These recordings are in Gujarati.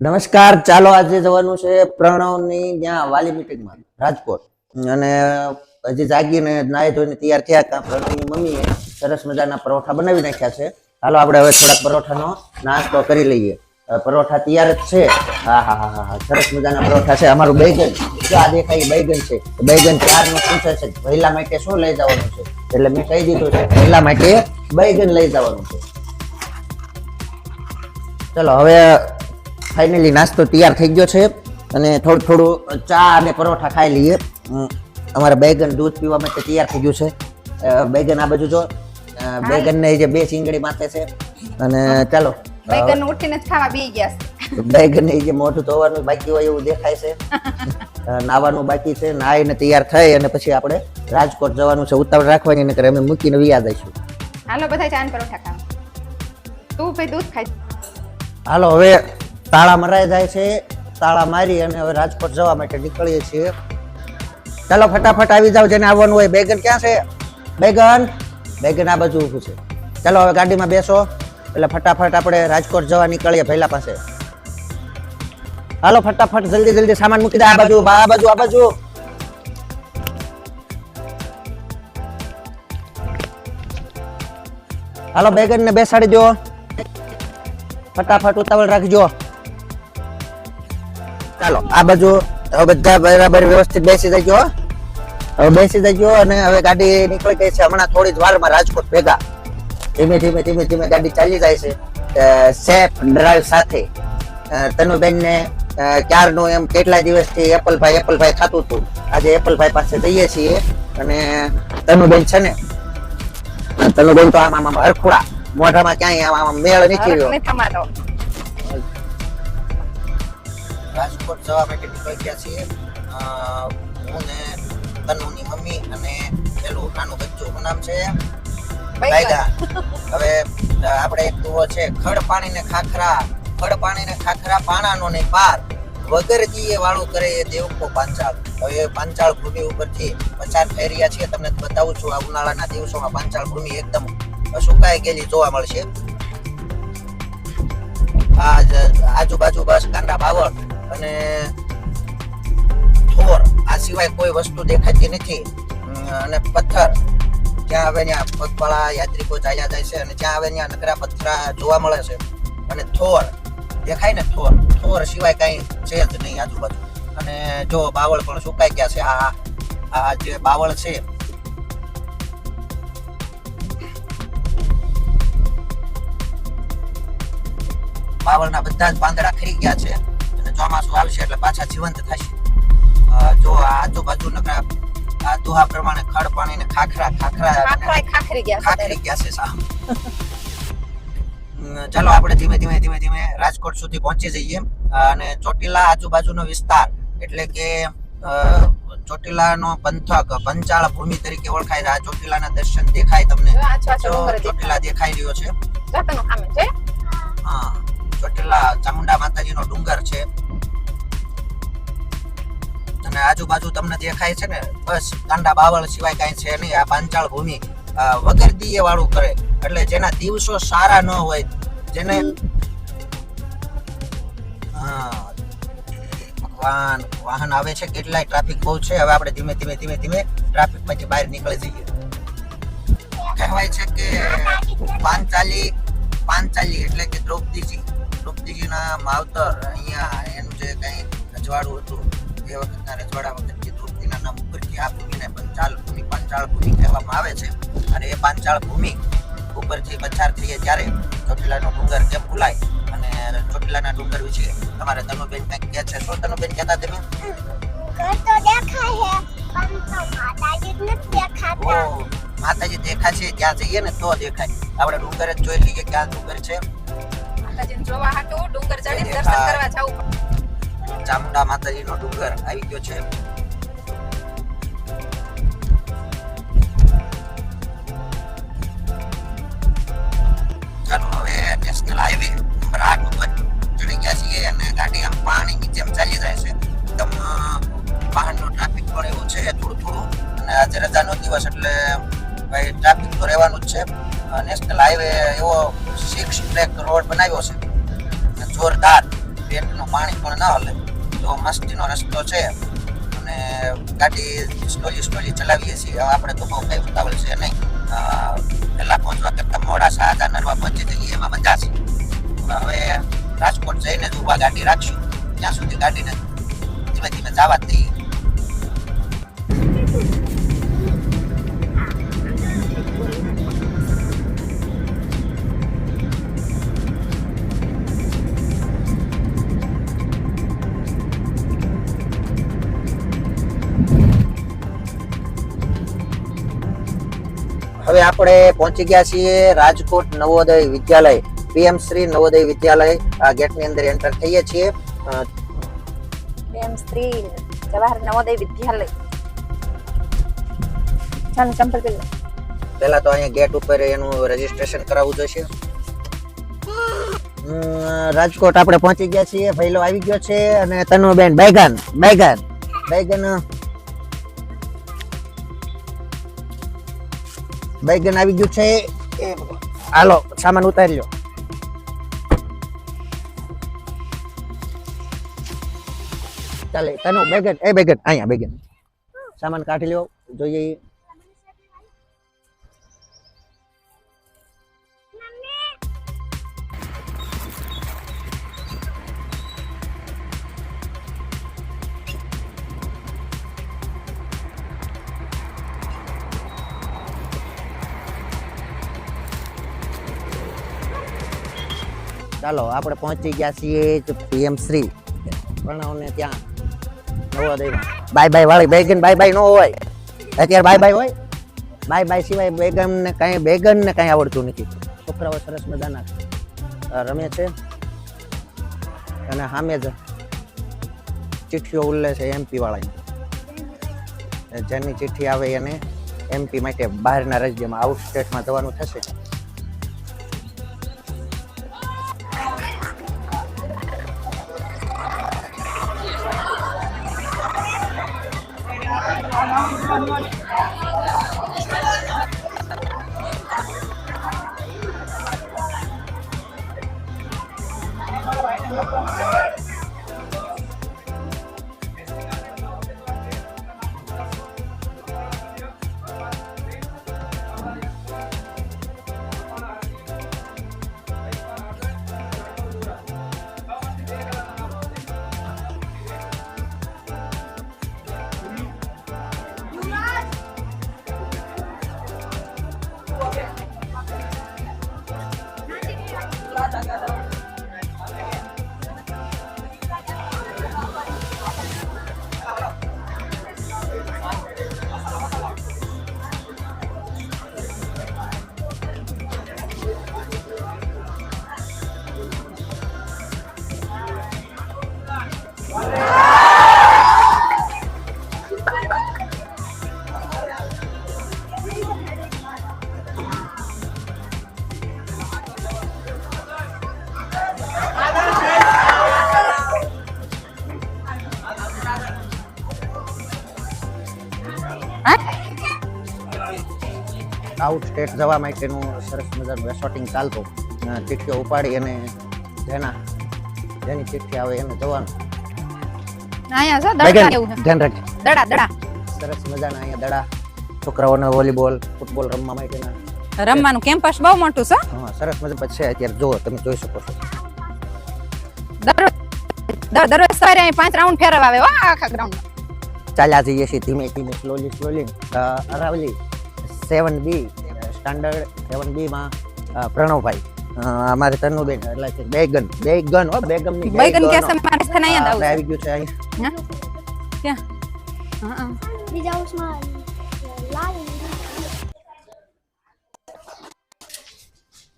નમસ્કાર. ચાલો આજે જવાનું છે પ્રણવની ત્યાં વાલી મીટિંગમાં રાજકોટ. અને હજી જાગીને નાહી ધોઈને તૈયાર થયા હતા. પ્રણવની મમ્મીએ સરસ મજાના પરોઠા બનાવી નાખ્યા છે. ચાલો આપણે હવે થોડાક પરોઠાનો નાસ્તો કરી લઈએ. પરોઠા તૈયાર જ છે. હા હા હા હા સરસ મજાના પરોઠા છે. અમારું બેગન જો આ દેખાય બેગન છે. બેગન ચારનું પૂછે છે પહેલા માટે શું લઈ જવાનું છે, એટલે મેં કહી દીધું છે પહેલા માટે બેગન લઈ જવાનું છે. ચલો હવે ફાઇનલી નાસ્તો તૈયાર થઈ ગયો છે અને થોડું ચા અને પરોઠા ખાઈ લઈએ. અમારા બેગન દૂધ પીવા માટે તૈયાર થઈ ગયું છે. બેગન આ બાજુ જો, બેગન ને જે બે ચીંગડી માથે છે. અને ચાલો બેગન ઉઠીને જ ખાવા બેસી ગયા છે. બેગન ને જે મોઢું ધોવાનું બાકી હોય એવું દેખાય છે. નાવાનું બાકી છે. નાઈને તૈયાર થઈ અને પછી આપણે રાજકોટ જવાનું છે. ઉતાવળ રાખવાની નકર અમે મૂકીને વિયા જઈશું. હાલો બધા ચાન પરોઠા ખાવા. તું ભાઈ દૂધ ખાઈ. હાલો હવે તાળા મરાઈ જાય છે. તાળા મારી અને હવે રાજકોટ જવા માટે નીકળીએ છીએ. ચાલો ફટાફટ આવી જાવ જેને આવવાનું હોય. બેગન ક્યાં છે? બેગન આ બાજુ ઊભું છે. ચાલો હવે ગાડીમાં બેસો એટલે ફટાફટ આપણે રાજકોટ જવા નીકળીએ પહેલા પાસે. હાલો ફટાફટ જલ્દી સામાન મૂકી દે. આ બાજુ હાલો બેગન ને બેસાડી દો. ફટાફટ ઉતાવળ રાખજો. ચાલો આ બાજુ હવે બધા બરાબર વ્યવસ્થિત બેસી જજો. હવે બેસી જજો અને હવે ગાડી નીકળી ગઈ છે. હમણાં થોડી જ વારમાં રાજકોટ ભેગા. ધીમે ગાડી ચાલી જાય છે સેફ ડ્રાઈવ સાથે. તનુબેન ને ક્યારનું એમ કેટલા દિવસથી એપલભાઈ થતું હતું. આજે એપલભાઈ પાસે જઈએ છીએ અને તનુબેન છે ને, તનુબેન તો આમ હરખુડા મોઢામાં ક્યાંય આમ મેળ નથી રહ્યો. રાજકોટ જવા માટે નીકળી ગયા છીએ. હું ને તનુની મમ્મી અને પેલું નાનું બચ્ચું, શું નામ છે? બાયગા. હવે આપણે એક દુઓ છે, ખડ પાણી ને ખાખરા પાણાનો ને પાર વગર દીએ વાળું કરે એ દેવકો પાંચાળ. હવે પાંચાળ ભૂમિ ઉપરથી પસાર થઈ રહ્યા છીએ. તમને બતાવું છું આ ઉનાળાના દિવસોમાં પાંચાળ ભૂમિ એકદમ સુકાઈ ગયેલી જોવા મળશે. આજુબાજુ બસ કાંડા બાવળ અને થોર, આ સિવાય કોઈ વસ્તુ દેખાતી નથી. અને પથ્થર જ્યાં આવે ત્યાં પગપાળા યાત્રિકો ચાલ્યા જાય છે અને જ્યાં આવે ત્યાં નકરા પથ્થરા જોવા મળે છે. અને થોર દેખાય ને, થોર સિવાય કઈ છે જ નહીં આજુબાજુ. અને જો બાવળ પણ સુકાઈ ગયા છે. આ જે બાવળ છે બાવળના બધા જ પાંદડા ખરી ગયા છે અને ચોમાસું આવશે એટલે પાછા જીવંત થશે. જો આજુબાજુ નકરા આ દોહા પ્રમાણે ખડ પાણી ને ખાખરી ગયા છે સાહેબ. ચાલો આપણે ધીમે રાજકોટ સુધી પહોંચી જઈએ. અને ચોટીલા આજુબાજુનો વિસ્તાર એટલે કે ચોટીલાનો પંથક પંચાળ ભૂમિ તરીકે ઓળખાય. આ ચોટીલાના દર્શન દેખાય તમને? ચોટીલા દેખાઈ રહ્યો છે. હા, ચોટીલા ચામુંડા માતાજીનો ડુંગર છે. અને આજુબાજુ તમને દેખાય છે ને, બસ કાંડા બાવળ સિવાય કઈ છે નહીં. આ પાંચાળ ભૂમિ વગર દીએ વાળું કરે એટલે જેના દિવસો સારા ન હોય, જેને વાહન આવે છે, કેટલાય ટ્રાફિક બહુ છે. હવે આપણે ધીમે ટ્રાફિક માંથી બહાર નીકળી જઈએ. કહેવાય છે કે પાંચાલી એટલે કે દ્રૌપદીજીના માવતર અહીંયા એનું જે કઈ રજવાડું હતું એ વખતના રજવાડા વખતથી દ્રૌપદીના નામ ઉપરથી આ ભૂમિને પાંચાળ ભૂમિ કહેવામાં આવે છે. અને એ પાંચાળ ભૂમિ ઉપરથી પસાર થઈએ ત્યારે ચોટીલાનો ડુંગર કેમ ભૂલાય. અને ચોટીલાના ડુંગર વિશે તમારે તનુબેન કંઈક કહે છે. શું તનુબેન કહેતા તમે? માતાજી દેખાશે ત્યાં જઈએ ને તો દેખાય. આપણે ડુંગર જ જોઈ લઈએ ક્યાં ડુંગર છે. ચામુંડા માતાજીનો ડુંગર આવી ગયો છે. ચાલો હવે નેશનલ હાઈવે નંબર 8 ઉપર ચડી ગયા છીએ અને ગાડી આમ પાણીની જેમ ચાલી જાય છે. એકદમ વાહનનો ટ્રાફિક પણ એવું છે થોડું. અને આજે રજાનો દિવસ એટલે ભાઈ ટ્રાફિક તો રહેવાનું જ છે. નેશનલ હાઈવે એવો 6 ટ્રેક રોડ બનાવ્યો છે જોરદાર. ટ્રેનનો એનું પાણી પણ ન હલે. તો મસ્તીનો રસ્તો છે અને ગાડી સ્લોલી ચલાવીએ છીએ. હવે આપણે તો બહુ કંઈ ઉતાવળ છે નહીં. પહેલાં પહોંચવા કરતાં મોડા સાદા નરવા પહોંચી જઈએ એમાં મજા છે. હવે રાજકોટ જઈને જ ઊભા ગાડી રાખશું. ત્યાં સુધી ગાડીને ધીમે ધીમે જવા જ દઈએ. હવે આપણે પહોંચી ગયા છીએ રાજકોટ નવોદય વિદ્યાલય, PM શ્રી નવોદય વિદ્યાલય. આ ગેટની અંદર એન્ટર થઈએ છીએ. PM શ્રી જવાહર નવોદય વિદ્યાલય. ચાલો ચંપલ પહેરી લો. પહેલા તો અહીંયા ગેટ ઉપર એનું રજીસ્ટ્રેશન કરાવવું જોઈશે. રાજકોટ આપણે પહોંચી ગયા છીએ. ભઈલો આવી ગયો છે અને તનુબેન બેગન આવી ગયું છે. હાલો સામાન ઉતારી લો. ચાલે તનુ બેગન અહીંયા બેગન સામાન કાઢી લ્યો. જોઈએ ચાલો આપણે પહોંચી ગયા છીએ PM શ્રી પ્રણવને ત્યાં નવોદયમાં. બાય વાળી બેગન બાય નો હોય અત્યારે. બાય હોય. બાય સિવાય બેગન ને કાંઈ આવડતું નથી. છોકરાઓ સરસ મજાના રમે છે અને સામે જ ચિઠ્ઠીઓ ઉલ્લે છે MP વાળાની. જેની ચિઠ્ઠી આવે એને MP માટે બહારના રાજ્યમાં આઉટ સ્ટેટમાં જવાનું થશે. આઉટ સ્ટેટ જવા માટેનું સરસ મજાનું રેસોર્ટિંગ ચાલતું. ચિઠ્ઠીઓ ઉપાડી અને જેની ચિઠ્ઠી આવે એને જવાનું. અહીંયા છે દડા એવું છે. ધ્યાન રાખજો. દડા સરસ મજાના અહીંયા દડા. છોકરાઓને વોલીબોલ ફૂટબોલ રમવા માટેના રમવાનું કેમ્પસ બહુ મોટું છે. હા સરસ મજા છે. અત્યારે જો તમે જોઈ શકો છો. દરરોજ સવારે અહીં 5 રાઉન્ડ ફેરવા આવે આખા ગ્રાઉન્ડ. ચાલ્યા જઈએ છીએ ધીમે slowly. Aravalli 7B standard 7B માં પ્રણવભાઈ અમારે તનુબેન એટલે છે બેગન હો બેગન કેસે મારે સ્થાને અહીંયા આવી ગયું છે અહીં. ક્યાં? બીજા હાઉસમાં લાલ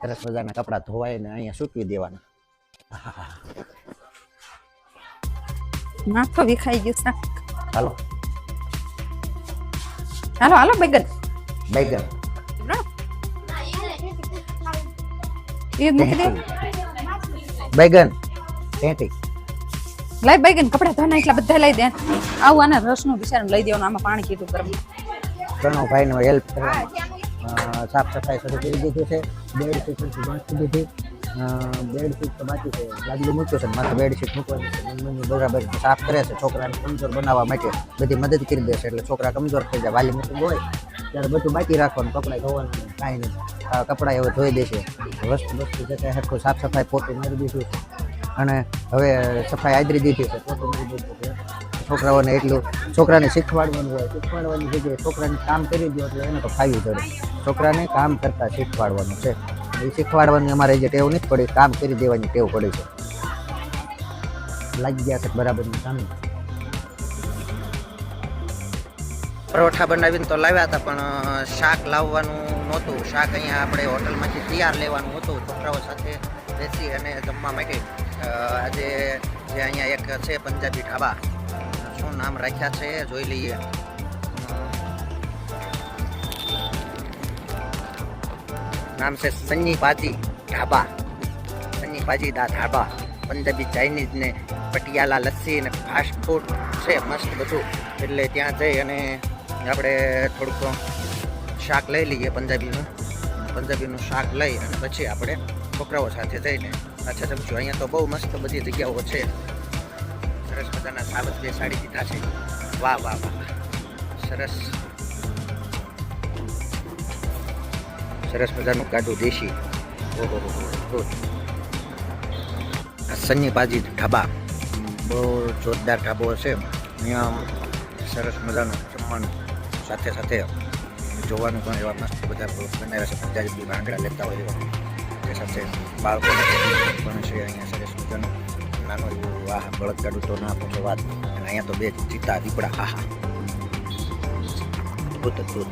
સરસ મજાના કપડા ધોવાય ને અહીંયા સૂકવી દેવાના. માથો વિખાઈ ગયું છે. હાલો બેગન એ મૂકી દે. બેગન ટેટી લઈ બેગન કપડા ધોના એટલા બધા લઈ દે. આવું આને રસનું બિચારાને લઈ દેવાનું. આમાં પાણી કીધું ગરમ. પ્રણવભાઈ નો હેલ્પ કરવા સાફ સફાઈ શરૂ કરી દીધી છે. બેડ સીટ બાંધી દીધી. બેડશીટ તો બાકી છે, ગાદલું મૂક્યું છે, માથે બેડશીટ મૂકવાની છે. મમ્મી બરાબર સાફ કરે છે, છોકરાને કમજોર બનાવવા માટે બધી મદદ કરી દે છે, એટલે છોકરા કમજોર થઈ જાય. વાલી મીટિંગ હોય ત્યારે બધું બાકી રાખવાનું, કપડાં ધોવાનું કાંઈ નહીં. કપડાં હવે ધોઈ દેશે, વસ્તુ જે કાંઈ હરખું સાફ સફાઈ પોતું મારી દીધું છે, અને હવે સફાઈ આદરી દીધી છે, પોતું મારી દીધું છે. છોકરાઓને એટલું છોકરાને શીખવાડવાનું હોય, શીખવાડવાની જગ્યાએ છોકરાને કામ કરી દો એટલે એને તો ફાવી પડે. છોકરાને કામ કરતાં શીખવાડવાનું છે, એ શીખવાડવાની અમારે જે ટેવ નથી પડી, કામ કરી દેવાની ટેવ પડી છે. લાગી ગયા છે બરાબરની કામ. પરોઠા બનાવીને તો લાવ્યા હતા, પણ શાક લાવવાનું નહોતું. શાક અહીંયા આપણે હોટલમાંથી તૈયાર લેવાનું હતું, છોકરાઓ સાથે બેસી અને જમવા માટે. આજે જે અહીંયા એક છે પંજાબી ઢાબા, શું નામ રાખ્યા છે જોઈ લઈએ. નામ છે સન્ની પાજી ઢાબા, સન્ની પાજી દા ઢાબા. પંજાબી, ચાઇનીઝ ને પટિયાલા લસ્સી ને ફાસ્ટ ફૂડ છે મસ્ત બધું. એટલે ત્યાં જઈ અને આપણે થોડુંક શાક લઈ લઈએ પંજાબીનું શાક લઈ અને પછી આપણે છોકરાઓ સાથે જઈને પાછા જમશું. અહીંયા તો બહુ મસ્ત બધી જગ્યાઓ છે, સરસ મજાના સાવજ બેસાડી દીધા છે. વાહ વાહ વાહ, સરસ સરસ મજાનું કાઢું દેશી. ઓહો હો, સન્ની પાજી ઢાબા બહુ જોરદાર ઢાબો છે. અહીંયા સરસ મજાનું જમવાનું, સાથે સાથે જોવાનું પણ એવા મસ્ત બધા બનાવ્યા છે. પંજાબી ભાંગડા લેતા હોય એવા, તે સાથે બાળકોને પણ છે. અહીંયા સરસ મજાનું નાનું એવું વાહ બળદગાડું તો ના પૂછો વાત. અને અહીંયા તો બે ચિત્તા દીપડા, આહા અદભુત અદભુત.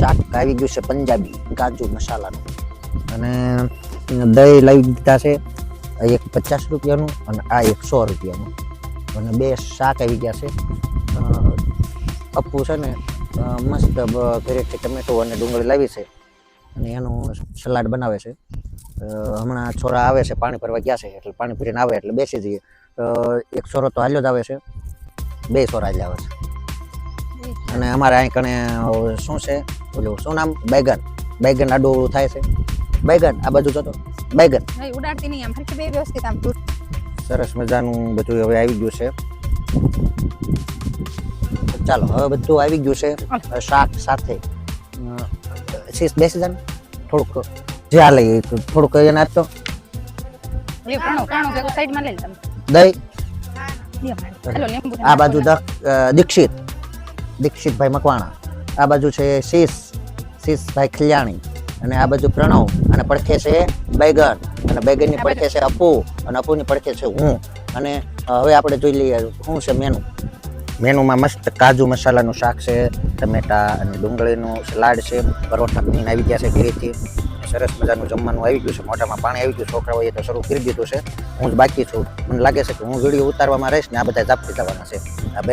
શાક આવી ગયું છે પંજાબી કાજુ મસાલાનું, અને દહીં લાવી દીધા છે, એક 50 રૂપિયાનું અને આ 100 રૂપિયાનું, અને બે શાક આવી ગયા છે. અપ્પુ છે ને મસ્ત ઘરેથી ટમેટો અને ડુંગળી લાવી છે, અને એનું સલાડ બનાવે છે. હમણાં છોરા આવે છે, પાણી ભરવા ગયા છે, એટલે પાણી ભરીને આવે એટલે બેસી જઈએ. એક છોરો તો હાલ્યો જ આવે છે, બે છોરા હાલ્યા આવે છે. અને અમારે અહીં કણે શું છે ઓલું શું નામ, બેગન આડું થાય છે. બેગન આ બાજુ જતો બેગન ઉડાડતી નહીં, આમ હરખી બે વ્યવસ્થિત આમ સરસ મજાનું બધું હવે આવી ગયું છે. ચાલો હવે બધું આવી ગયું છે શાક સાથે. શીશ બેસી જાય થોડુંક જ્યાં લઈએ થોડુંક એને આપતો સાઈડમાં લઈ તમે દહીં. આ બાજુ દીક્ષિતભાઈ મકવાણા, આ બાજુ છે શીશભાઈ ખલ્યાણી, અને આ બાજુ પ્રણવ, અને પડખે છે બેગન, અને બેગનની પડખે છે અપુ, અને અપુની પડખે છે હું. અને હવે આપણે જોઈ લઈએ શું છે મેનુમાં. મસ્ત કાજુ મસાલાનું શાક છે, ટમેટા અને ડુંગળીનું સલાડ છે, પરોઠા બનીને આવી ગયા છે ઘરેથી. સરસ મજાનું જમવાનું આવી ગયું છે, મોઢામાં પાણી આવી ગયું. છોકરાઓએ તો શરૂ કરી દીધું છે, હું જ બાકી છું. મને લાગે છે કે હું વિડીયો ઉતારવામાં રહીશ ને આ બધા ઝાપટી જવાના છે. આ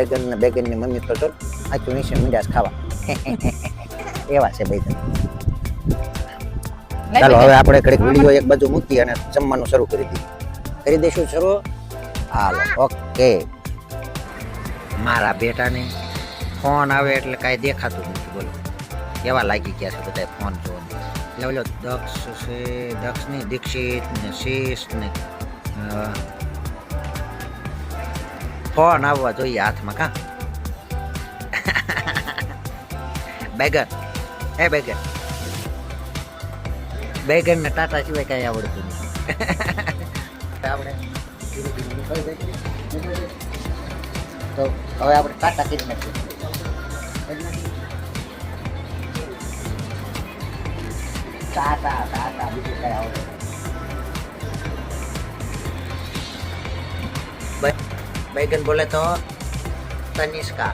બેગનની મમ્મી તો જો આખી નીચે મીંડાસ ખાવા એવા છે બેગન. ચાલો હવે આપણે ઘડીક વિડીયો એક બાજુ મૂકી અને જમવાનું શરૂ કરી દઈશું શરૂ. Hello okay. મારા બેટાને ફોન આવે એટલે કાંઈ દેખાતું નથી, બોલો કેવા લાગી ગયા છે બધા ફોન જોવા. ઓલો દક્ષ છે, દક્ષની દીક્ષિત ને શીશ ને ફોન આવવા જોઈએ હાથમાં. કા બેગન બેગન ને ટાટા સિવાય કઈ આવડતું નથી. આપણે તો હવે આપણે ટાટા કરી નાખીએ. ટાટા બીજું કઈ આવડે. बैगन बोले तो तनिष्का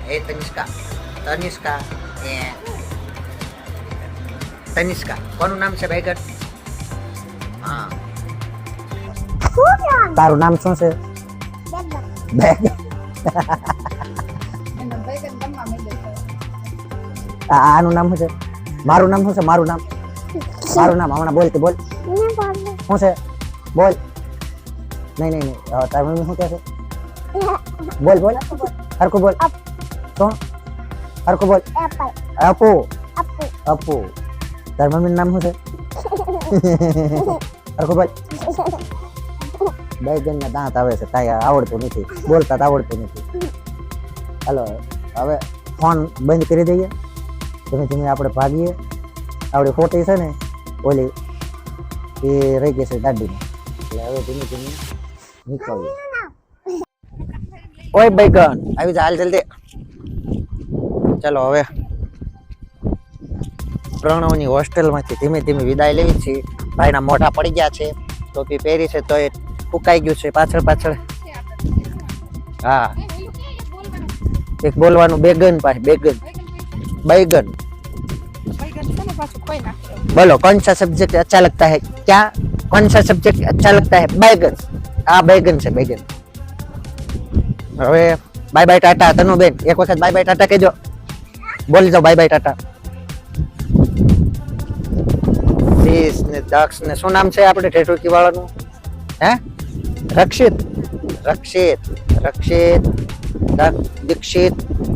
કોનું નામ છે बैगन? હા તારું નામ શું છે? बैगन. આનું નામ શું છે? મારું નામ શું છે? મારું નામ હમણાં બોલ બોલ ને બોલ શું છે? બોલ. નહીં તારી મમ્મી શું કહે છે? બોલ હરખું બોલ. શું? હરખું બોલ. એપલ અપુ. અપુ અપુ. તારી મમ્મીનું નામ શું છે? હરખું બોલ. બેગન ના દાંત આવે છે, કાંઈ આવડતું નથી, બોલતા તો આવડતું નથી. હાલો હવે ફોન બંધ કરી દઈએ, ધીમે ધીમે આપણે ભાગીએ. આપણી ખોટી છે ને ઓલી એ રહી ગઈ છે ગાડીમાં, એટલે હવે ધીમે ધીમે નીકળીએ. ઓય બેગન આવી જા, હાલ જલ્દી. ચાલો હવે પ્રણવની હોસ્ટેલમાંથી ધીમે ધીમે વિદાય લેવી છે. ભાઈના મોઢા પડી ગયા છે, ટોપી પહેરી છે તો એ ફૂંકાઈ ગયું છે પાછળ. હા એક બોલવાનું બેગન પાસે, બેગન. बोलो कौन सा सब्जेक्ट अच्छा लगता है? क्या कौन सा सब्जेक्ट अच्छा लगता है? बैगन. આ बैगन છે, बैगन. હવે બાય બાય ટાટા. તનુ બેન એક વખત બાય બાય ટાટા કહેજો, બોલી જાઓ બાય બાય ટાટા. સીસ ને દક્ષ ને શું નામ છે આપણે ઠેઠુકી વાળાનું? હે રક્ષિત દીક્ષિત.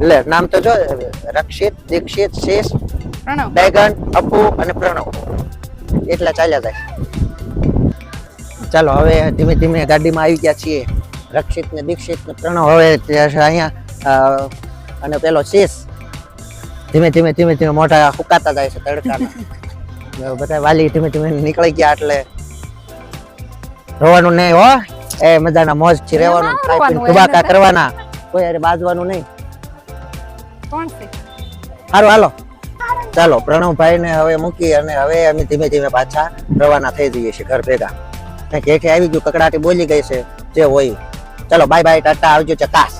લે નામ તો જો, રક્ષિત, દીક્ષિત, શીશ, પ્રણવ, બેગન, અપુ અને પ્રણવ, એટલા ચાલ્યા જાય. ચાલો હવે ધીમે ધીમે ગાડીમાં આવી ગયા છીએ. રક્ષિત ને દીક્ષિત ને પ્રણવ હવે અહીંયા અને પેલો શીશ ધીમે ધીમે મોઢા ફૂંકાતા જાય છે તડકાના. બધા વાલી ધીમે ધીમે નીકળી ગયા, એટલે રોવાનું નહીં હો. એ મજાના મોજ થી રહેવાનું, ધુબાકા કરવાના, કોઈ અરે બાજવાનું નહીં. કોણ છે? સારું હાલો. ચાલો પ્રણવભાઈ ને હવે મૂકી અને હવે અમે ધીમે ધીમે પાછા રવાના થઈ જઈએ છીએ ઘર ભેગા. હેઠે આવી ગયું, કકડાટી બોલી ગઈ છે જે હોય. ચાલો બાય બાય ટાટા, આવજો ચકાસ.